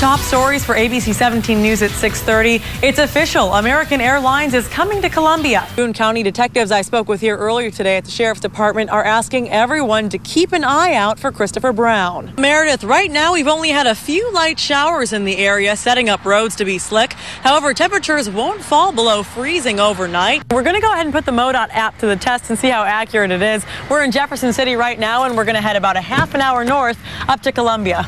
Top stories for ABC 17 News at 6:30. It's official. American Airlines is coming to Columbia. Boone County detectives I spoke with here earlier today at the Sheriff's Department are asking everyone to keep an eye out for Christopher Brown. Meredith, right now we've only had a few light showers in the area, setting up roads to be slick. However, temperatures won't fall below freezing overnight. We're going to go ahead and put the MoDOT app to the test and see how accurate it is. We're in Jefferson City right now, and we're going to head about a half an hour north up to Columbia.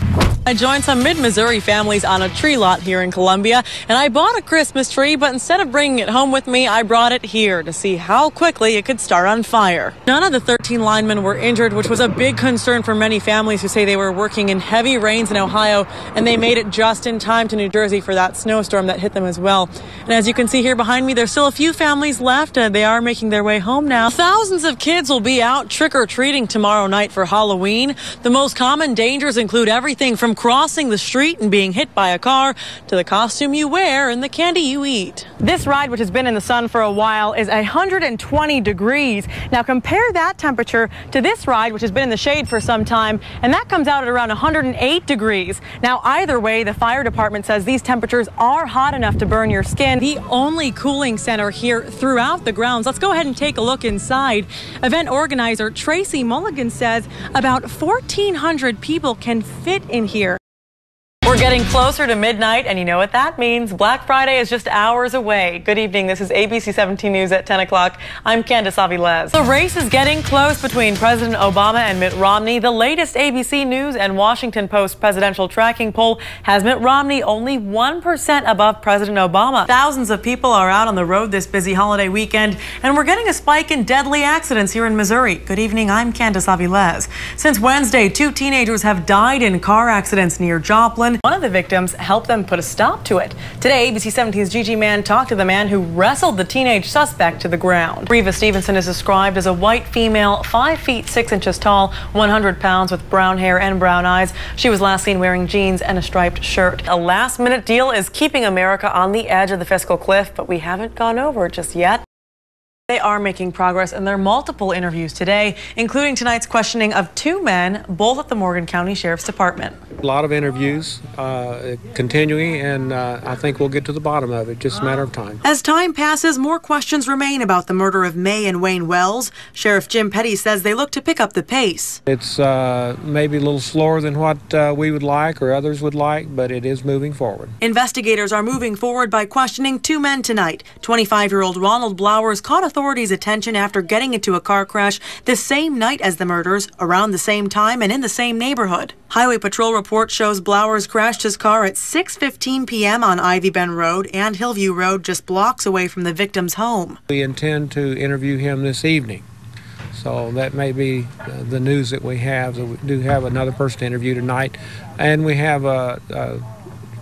I joined some mid-Missouri families on a tree lot here in Columbia, and I bought a Christmas tree, but instead of bringing it home with me, I brought it here to see how quickly it could start on fire. None of the 13 linemen were injured, which was a big concern for many families who say they were working in heavy rains in Ohio, and they made it just in time to New Jersey for that snowstorm that hit them as well. And as you can see here behind me, there's still a few families left, and they are making their way home now. Thousands of kids will be out trick-or-treating tomorrow night for Halloween. The most common dangers include everything from crossing the street and being hit by a car to the costume you wear and the candy you eat. This ride, which has been in the sun for a while, is 120 degrees. Now compare that temperature to this ride, which has been in the shade for some time, and that comes out at around 108 degrees. Now either way, the fire department says these temperatures are hot enough to burn your skin. The only cooling center here throughout the grounds. Let's go ahead and take a look inside. Event organizer Tracy Mulligan says about 1,400 people can fit in here. We're getting closer to midnight, and you know what that means. Black Friday is just hours away. Good evening. This is ABC 17 News at 10 o'clock. I'm Candice Aviles. The race is getting close between President Obama and Mitt Romney. The latest ABC News and Washington Post presidential tracking poll has Mitt Romney only 1% above President Obama. Thousands of people are out on the road this busy holiday weekend, and we're getting a spike in deadly accidents here in Missouri. Good evening. I'm Candice Aviles. Since Wednesday, 2 teenagers have died in car accidents near Joplin. One of the victims helped them put a stop to it. Today, ABC 17's Gigi Mann talked to the man who wrestled the teenage suspect to the ground. Reva Stevenson is described as a white female, 5 feet 6 inches tall, 100 pounds, with brown hair and brown eyes. She was last seen wearing jeans and a striped shirt. A last-minute deal is keeping America on the edge of the fiscal cliff, but we haven't gone over it just yet. They are making progress, and there are multiple interviews today, including tonight's questioning of 2 men, both at the Morgan County Sheriff's Department. A lot of interviews continuing, and I think we'll get to the bottom of it, just a matter of time. As time passes, more questions remain about the murder of May and Wayne Wells. Sheriff Jim Petty says they look to pick up the pace. It's maybe a little slower than what we would like or others would like, but it is moving forward. Investigators are moving forward by questioning 2 men tonight. 25-year-old Ronald Blowers caught authorities' attention after getting into a car crash the same night as the murders, around the same time and in the same neighborhood. Highway Patrol report shows Blowers crashed his car at 6:15 p.m. on Ivy Bend Road and Hillview Road, just blocks away from the victim's home. We intend to interview him this evening. So that may be the news that we have. We do have another person to interview tonight, and we have a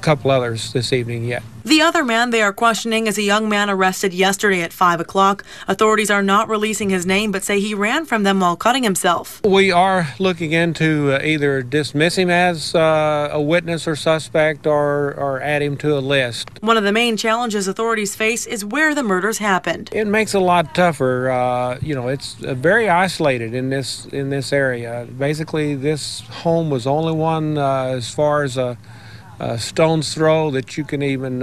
couple others this evening yet. The other man they are questioning is a young man arrested yesterday at 5 o'clock. Authorities are not releasing his name, but say he ran from them while cutting himself. We are looking into either dismiss him as a witness or suspect or add him to a list. One of the main challenges authorities face is where the murders happened. It makes it a lot tougher. It's very isolated in this area. Basically, this home was only one as far as a stone's throw that you can even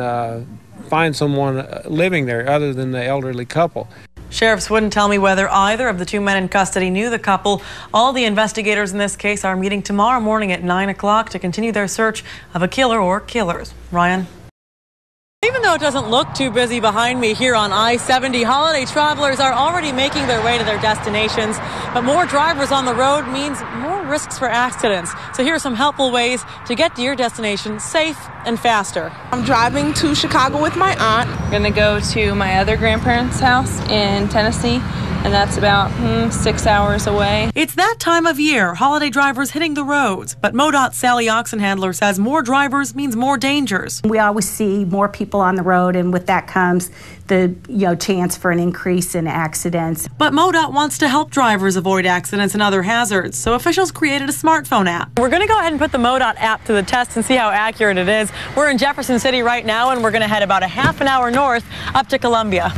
find someone living there other than the elderly couple. Sheriffs wouldn't tell me whether either of the 2 men in custody knew the couple. All the investigators in this case are meeting tomorrow morning at 9 o'clock to continue their search of a killer or killers. Ryan? Even though it doesn't look too busy behind me here on I-70, holiday travelers are already making their way to their destinations. But more drivers on the road means more risks for accidents. So here are some helpful ways to get to your destination safe and faster. I'm driving to Chicago with my aunt. I'm going to go to my other grandparents' house in Tennessee, and that's about 6 hours away. It's that time of year, holiday drivers hitting the roads. But MoDOT Sally Oxenhandler says more drivers means more dangers. We always see more people on the road, and with that comes the chance for an increase in accidents. But MoDOT wants to help drivers avoid accidents and other hazards, so officials created a smartphone app. We're going to go ahead and put the MoDOT app to the test and see how accurate it is. We're in Jefferson City right now, and we're going to head about a half an hour north up to Columbia.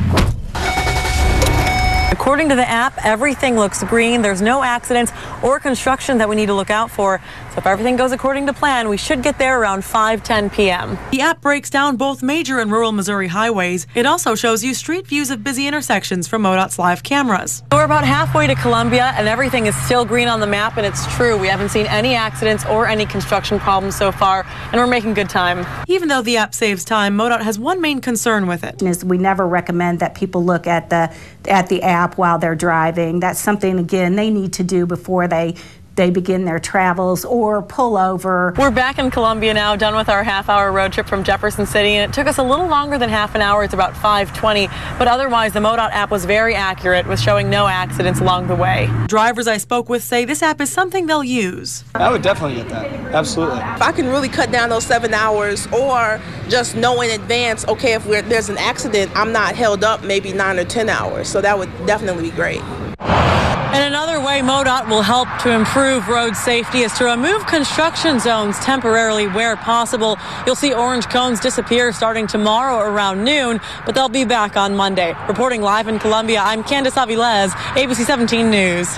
According to the app, everything looks green. There's no accidents or construction that we need to look out for. So if everything goes according to plan, we should get there around 5:10 p.m. The app breaks down both major and rural Missouri highways. It also shows you street views of busy intersections from MoDOT's live cameras. We're about halfway to Columbia, and everything is still green on the map, and it's true. We haven't seen any accidents or any construction problems so far, and we're making good time. Even though the app saves time, MoDOT has one main concern with it. We never recommend that people look at the app while they're driving. That's something, again, they need to do before they begin their travels or pull over. We're back in Columbia now, done with our half-hour road trip from Jefferson City, and it took us a little longer than half an hour. It's about 5:20, but otherwise the MoDOT app was very accurate with showing no accidents along the way. Drivers I spoke with say this app is something they'll use. I would definitely get that. Absolutely. If I can really cut down those 7 hours, or just know in advance, okay, if there's an accident, I'm not held up maybe 9 or 10 hours. So that would definitely be great. And another way MoDOT will help to improve road safety is to remove construction zones temporarily where possible. You'll see orange cones disappear starting tomorrow around noon, but they'll be back on Monday. Reporting live in Columbia, I'm Candice Aviles, ABC 17 News.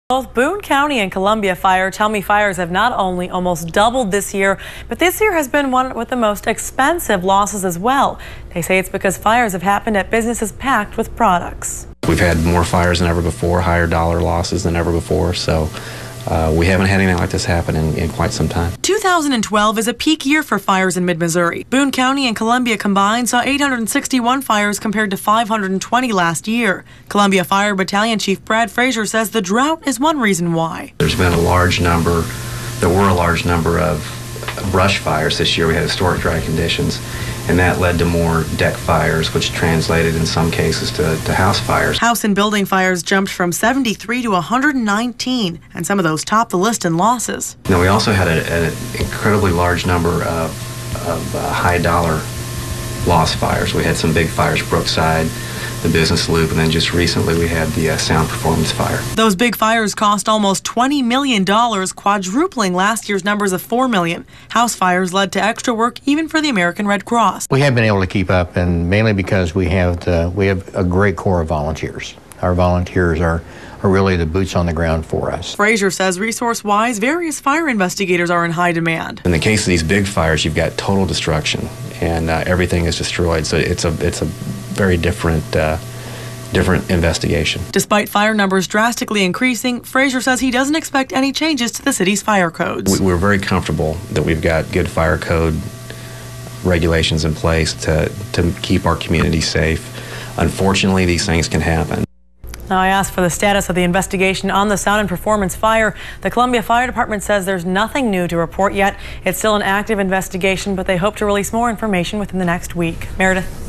Both Boone County and Columbia Fire tell me fires have not only almost doubled this year, but this year has been one with the most expensive losses as well. They say it's because fires have happened at businesses packed with products. We've had more fires than ever before, higher dollar losses than ever before, so we haven't had anything like this happen in quite some time. 2012 is a peak year for fires in mid-Missouri. Boone County and Columbia combined saw 861 fires compared to 520 last year. Columbia Fire Battalion Chief Brad Frazier says the drought is one reason why. There were a large number of brush fires this year. We had historic dry conditions, and that led to more deck fires, which translated in some cases to house fires. House and building fires jumped from 73 to 119, and some of those topped the list in losses. Now, we also had an incredibly large number of high-dollar loss fires. We had some big fires, Brookside, the Business Loop, and then just recently we had the Sound Performance Fire. Those big fires cost almost $20 million, quadrupling last year's numbers of $4 million. House fires led to extra work even for the American Red Cross. We have been able to keep up, and mainly because we have a great core of volunteers. Our volunteers are really the boots on the ground for us. Frazier says resource-wise, various fire investigators are in high demand. In the case of these big fires, you've got total destruction, and everything is destroyed, so it's a very different investigation. Despite fire numbers drastically increasing, Frazier says he doesn't expect any changes to the city's fire codes. We're very comfortable that we've got good fire code regulations in place to keep our community safe. Unfortunately, these things can happen. Now, I asked for the status of the investigation on the Sound and Performance fire. The Columbia Fire Department says there's nothing new to report yet. It's still an active investigation, but they hope to release more information within the next week. Meredith.